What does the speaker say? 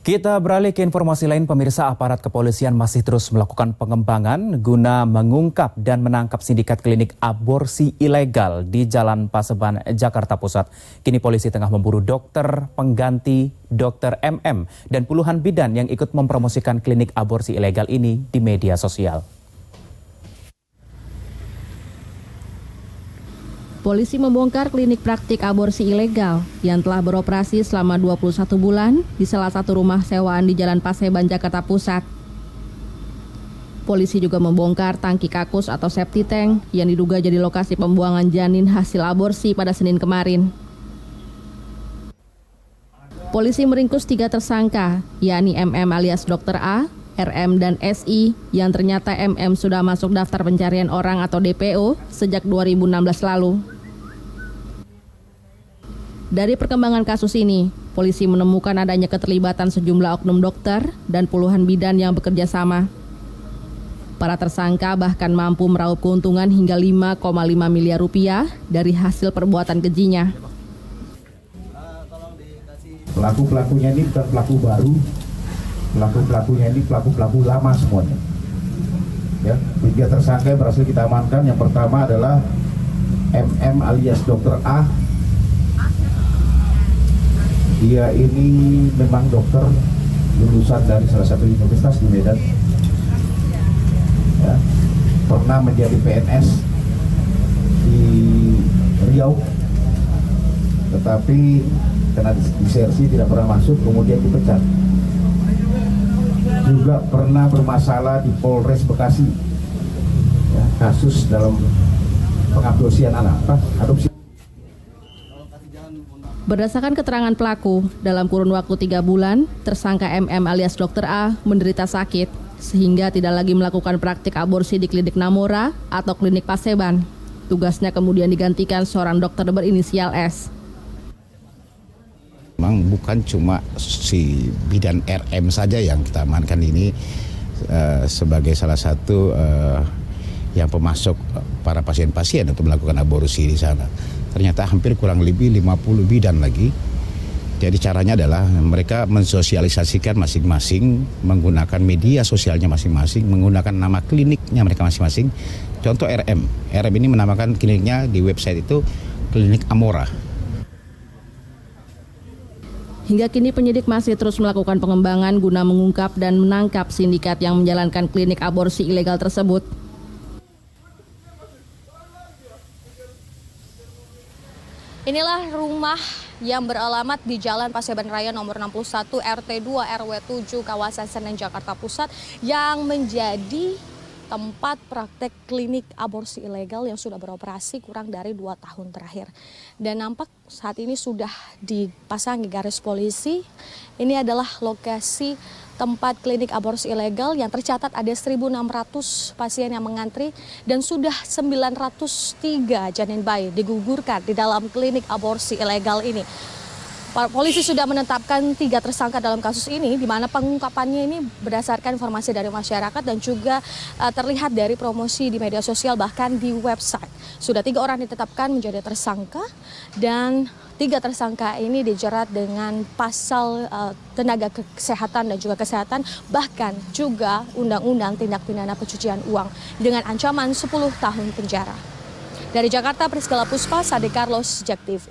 Kita beralih ke informasi lain, pemirsa. Aparat kepolisian masih terus melakukan pengembangan guna mengungkap dan menangkap sindikat klinik aborsi ilegal di Jalan Paseban, Jakarta Pusat. Kini polisi tengah memburu dokter pengganti Dr. MM dan puluhan bidan yang ikut mempromosikan klinik aborsi ilegal ini di media sosial. Polisi membongkar klinik praktik aborsi ilegal yang telah beroperasi selama 21 bulan di salah satu rumah sewaan di Jalan Paseban, Jakarta Pusat. Polisi juga membongkar tangki kakus atau septic tank yang diduga jadi lokasi pembuangan janin hasil aborsi pada Senin kemarin. Polisi meringkus 3 tersangka, yakni MM alias Dr. A, RM dan SI, yang ternyata MM sudah masuk daftar pencarian orang atau DPO sejak 2016 lalu. Dari perkembangan kasus ini, polisi menemukan adanya keterlibatan sejumlah oknum dokter dan puluhan bidan yang bekerja sama. Para tersangka bahkan mampu meraup keuntungan hingga 5,5 miliar rupiah dari hasil perbuatan kejinya. Pelaku-pelakunya ini bukan pelaku baru, pelaku-pelakunya ini pelaku-pelaku lama semuanya. Ya, 3 tersangka yang berhasil kita amankan. Yang pertama adalah MM alias Dr. A. Dia ini memang dokter lulusan dari salah satu universitas di Medan. Ya, pernah menjadi PNS di Riau, tetapi karena disersi tidak pernah masuk, kemudian dipecat. Juga pernah bermasalah di Polres Bekasi, ya, kasus dalam pengabdosian anak, adopsi. Berdasarkan keterangan pelaku, dalam kurun waktu 3 bulan, tersangka MM alias Dr. A menderita sakit, sehingga tidak lagi melakukan praktik aborsi di klinik Namora atau klinik Paseban. Tugasnya kemudian digantikan seorang dokter berinisial S. Memang bukan cuma si bidan RM saja yang kita amankan ini sebagai salah satu yang pemasok para pasien-pasien untuk melakukan aborsi di sana. Ternyata hampir kurang lebih 50 bidan lagi. Jadi caranya adalah mereka mensosialisasikan masing-masing, menggunakan media sosialnya masing-masing, menggunakan nama kliniknya mereka masing-masing. Contoh RM. RM ini menamakan kliniknya di website itu Klinik Amora. Hingga kini penyidik masih terus melakukan pengembangan guna mengungkap dan menangkap sindikat yang menjalankan klinik aborsi ilegal tersebut. Inilah rumah yang beralamat di Jalan Paseban Raya nomor 61 RT 2 RW 7 kawasan Senen, Jakarta Pusat yang menjadi tempat praktek klinik aborsi ilegal yang sudah beroperasi kurang dari 2 tahun terakhir. Dan nampak saat ini sudah dipasangi garis polisi. Ini adalah lokasi tempat klinik aborsi ilegal yang tercatat ada 1.600 pasien yang mengantri dan sudah 903 janin bayi digugurkan di dalam klinik aborsi ilegal ini. Polisi sudah menetapkan 3 tersangka dalam kasus ini, di mana pengungkapannya ini berdasarkan informasi dari masyarakat dan juga terlihat dari promosi di media sosial bahkan di website. Sudah 3 orang ditetapkan menjadi tersangka dan 3 tersangka ini dijerat dengan pasal tenaga kesehatan dan juga kesehatan, bahkan juga undang-undang tindak pidana pencucian uang dengan ancaman 10 tahun penjara. Dari Jakarta, Priscilla Puspa, Sade Carlos, JEK TV.